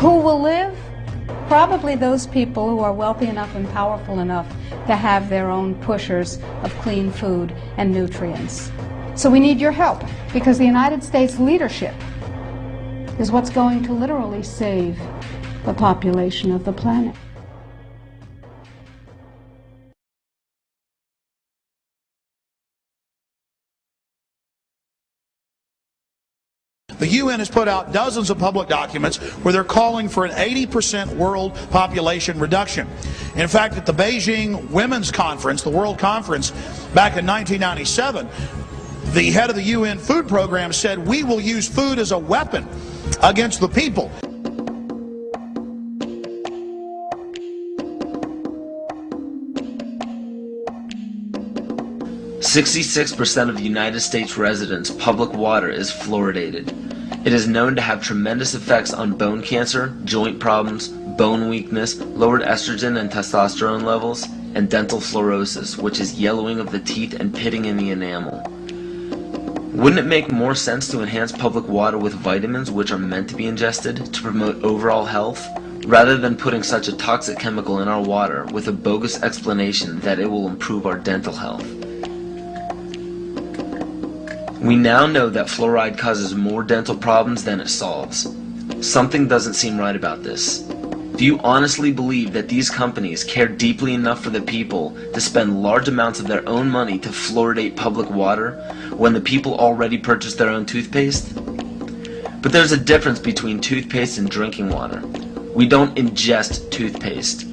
Who will live? Probably those people who are wealthy enough and powerful enough to have their own pushers of clean food and nutrients. So we need your help, because the United States leadership is what's going to literally save the population of the planet. The UN has put out dozens of public documents where they're calling for an 80% world population reduction. In fact, at the Beijing Women's Conference, the World Conference, back in 1997, the head of the UN Food Program said, "We will use food as a weapon against the people." 66% of the United States residents' public water is fluoridated. It is known to have tremendous effects on bone cancer, joint problems, bone weakness, lowered estrogen and testosterone levels, and dental fluorosis, which is yellowing of the teeth and pitting in the enamel. Wouldn't it make more sense to enhance public water with vitamins which are meant to be ingested to promote overall health, rather than putting such a toxic chemical in our water with a bogus explanation that it will improve our dental health? We now know that fluoride causes more dental problems than it solves. Something doesn't seem right about this. Do you honestly believe that these companies care deeply enough for the people to spend large amounts of their own money to fluoridate public water when the people already purchase their own toothpaste? But there's a difference between toothpaste and drinking water. We don't ingest toothpaste.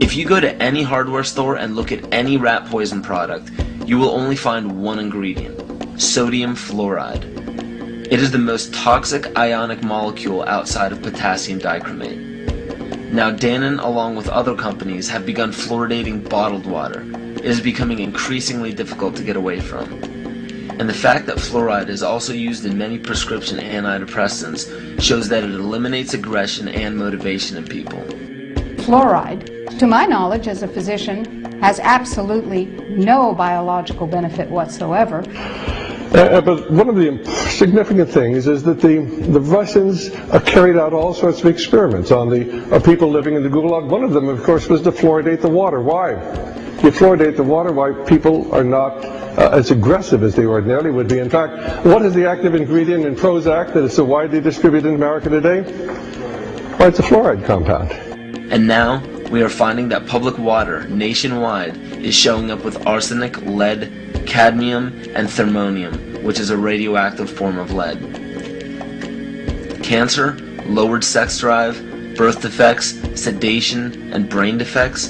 If you go to any hardware store and look at any rat poison product, you will only find one ingredient: sodium fluoride. It is the most toxic ionic molecule outside of potassium dichromate. Now Dannon, along with other companies, have begun fluoridating bottled water. It is becoming increasingly difficult to get away from. And the fact that fluoride is also used in many prescription antidepressants shows that it eliminates aggression and motivation in people. Fluoride, to my knowledge as a physician, has absolutely no biological benefit whatsoever. But one of the significant things is that the Russians carried out all sorts of experiments on the people living in the Gulag. One of them, of course, was to fluoridate the water. Why? You fluoridate the water, why people are not as aggressive as they ordinarily would be. In fact, what is the active ingredient in Prozac that is so widely distributed in America today? Well, it's a fluoride compound. And now, we are finding that public water nationwide is showing up with arsenic, lead, cadmium, and thermonium, which is a radioactive form of lead. Cancer, lowered sex drive, birth defects, sedation, and brain defects.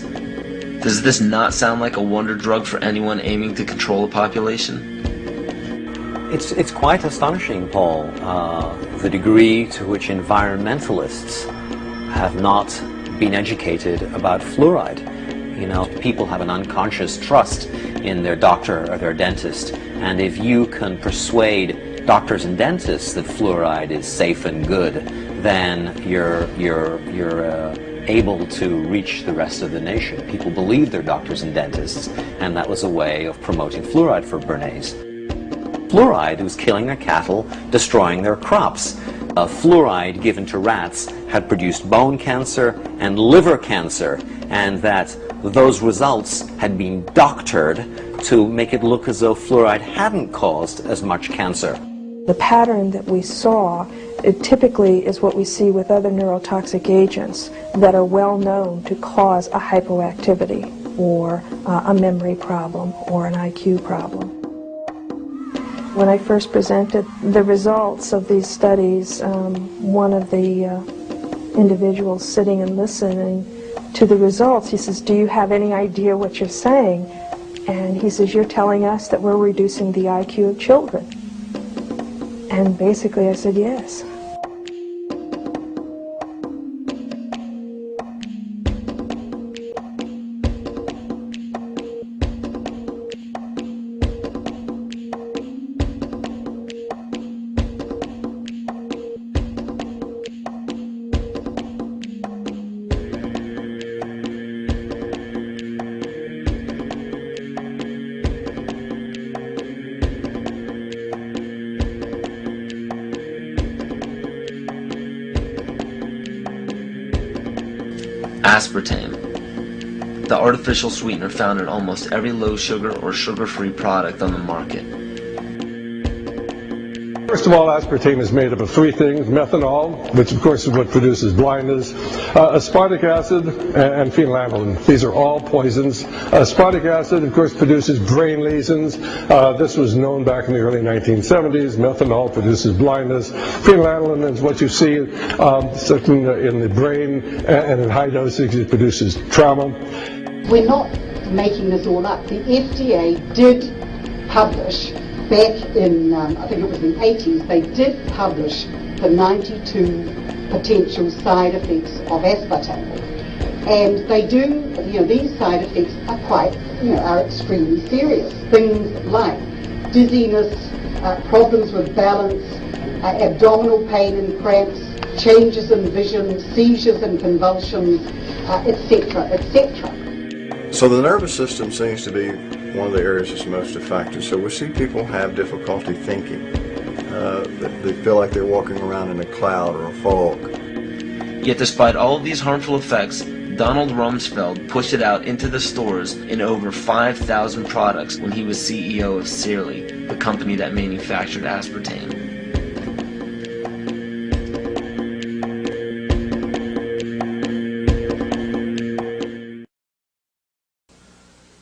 Does this not sound like a wonder drug for anyone aiming to control a population? It's quite astonishing, Paul, the degree to which environmentalists have not been educated about fluoride. You know, people have an unconscious trust in their doctor or their dentist, and if you can persuade doctors and dentists that fluoride is safe and good, then you're able to reach the rest of the nation. People believe their doctors and dentists, and that was a way of promoting fluoride for Bernays. Fluoride was killing their cattle, destroying their crops. Fluoride given to rats had produced bone cancer and liver cancer, and that those results had been doctored to make it look as though fluoride hadn't caused as much cancer. The pattern that we saw, it typically is what we see with other neurotoxic agents that are well known to cause a hypoactivity or a memory problem or an IQ problem. When I first presented the results of these studies, one of the individuals sitting and listening to the results, he says, "Do you have any idea what you're saying?" And he says, "You're telling us that we're reducing the IQ of children." And basically I said, yes. Aspartame, the artificial sweetener found in almost every low-sugar or sugar-free product on the market. First of all, aspartame is made up of three things: methanol, which of course is what produces blindness, aspartic acid, and phenylalanine. These are all poisons. Aspartic acid, of course, produces brain lesions. This was known back in the early 1970s. Methanol produces blindness. Phenylalanine is what you see in the brain, and in high dosage it produces trauma. We're not making this all up. The FDA did publish back in, I think it was the 80s, they did publish the 92 potential side effects of aspartame. And they do, these side effects are quite, are extremely serious. Things like dizziness, problems with balance, abdominal pain and cramps, changes in vision, seizures and convulsions, etc., etc. So the nervous system seems to be one of the areas that's most affected. So we see people have difficulty thinking. They feel like they're walking around in a cloud or a fog. Yet despite all of these harmful effects, Donald Rumsfeld pushed it out into the stores in over 5,000 products when he was CEO of Searly, the company that manufactured aspartame.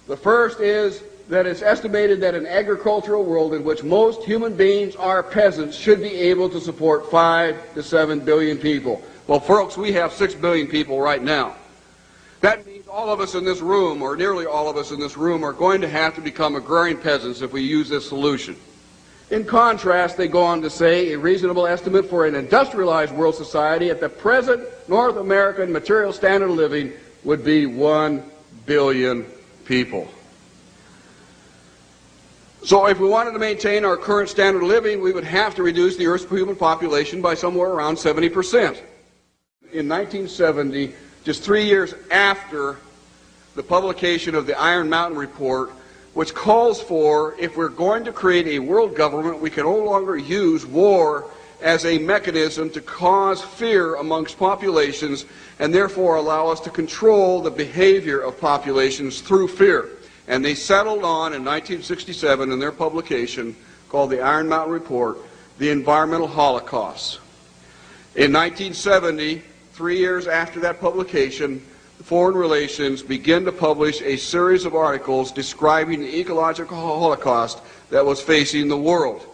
The first is that it's estimated that an agricultural world in which most human beings are peasants should be able to support 5 to 7 billion people. Well, folks, we have 6 billion people right now. That means all of us in this room, or nearly all of us in this room, are going to have to become agrarian peasants if we use this solution. In contrast, they go on to say a reasonable estimate for an industrialized world society at the present North American material standard of living would be 1 billion people. So if we wanted to maintain our current standard of living, we would have to reduce the Earth's human population by somewhere around 70%. In 1970, just 3 years after the publication of the Iron Mountain Report, which calls for, if we're going to create a world government, we can no longer use war as a mechanism to cause fear amongst populations and therefore allow us to control the behavior of populations through fear. And they settled on, in 1967, in their publication called the Iron Mountain Report, the environmental holocaust. In 1970, 3 years after that publication, Foreign Relations began to publish a series of articles describing the ecological holocaust that was facing the world.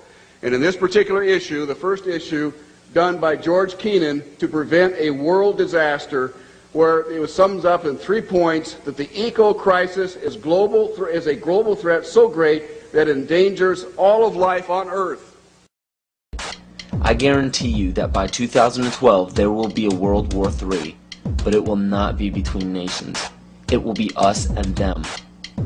And in this particular issue, the first issue done by George Kennan to prevent a world disaster, where it was summed up in 3 points: that the eco-crisis is a global threat so great that it endangers all of life on Earth. I guarantee you that by 2012 there will be a World War III, but it will not be between nations. It will be us and them.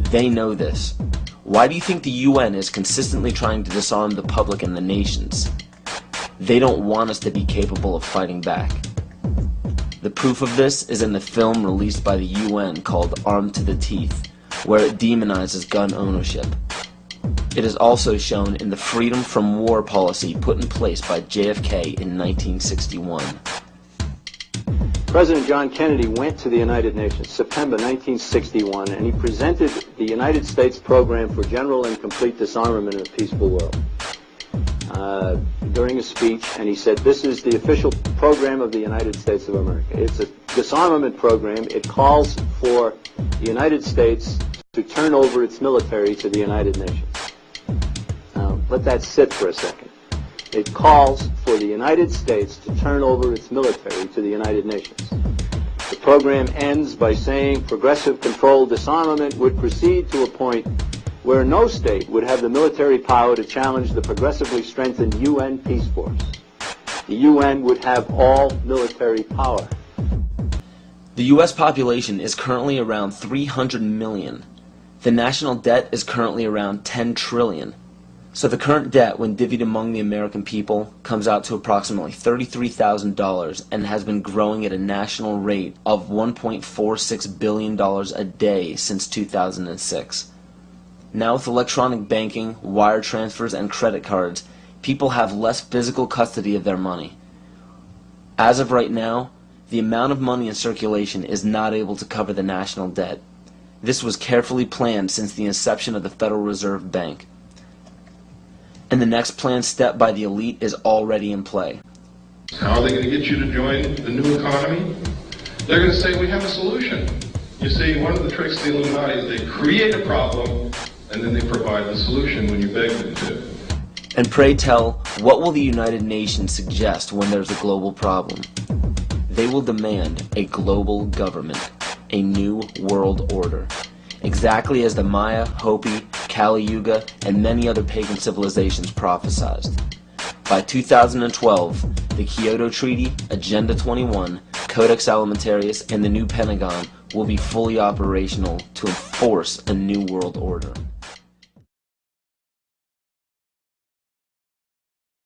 They know this. Why do you think the UN is consistently trying to disarm the public and the nations? They don't want us to be capable of fighting back. The proof of this is in the film released by the UN called Armed to the Teeth, where it demonizes gun ownership. It is also shown in the Freedom from War policy put in place by JFK in 1961. President John Kennedy went to the United Nations September 1961, and he presented the United States program for general and complete disarmament in a peaceful world during a speech, and he said, "This is the official program of the United States of America. It's a disarmament program. It calls for the United States to turn over its military to the United Nations." Now, let that sit for a second. It calls for the United States to turn over its military to the United Nations. The program ends by saying progressive controlled disarmament would proceed to a point where no state would have the military power to challenge the progressively strengthened UN peace force. The UN would have all military power. The US population is currently around 300 million. The national debt is currently around 10 trillion. So the current debt, when divvied among the American people, comes out to approximately $33,000 and has been growing at a national rate of $1.46 billion a day since 2006. Now with electronic banking, wire transfers, and credit cards, people have less physical custody of their money. As of right now, The amount of money in circulation is not able to cover the national debt. This was carefully planned since the inception of the Federal Reserve Bank. And the next planned step by the elite is already in play. How are they going to get you to join the new economy? They're going to say, we have a solution. You see, one of the tricks of the Illuminati is they create a problem and then they provide the solution when you beg them to. And pray tell, what will the United Nations suggest when there's a global problem? They will demand a global government, a new world order, exactly as the Maya, Hopi, Kali Yuga, and many other pagan civilizations prophesied. By 2012, the Kyoto Treaty, Agenda 21, Codex Alimentarius, and the new Pentagon will be fully operational to enforce a new world order.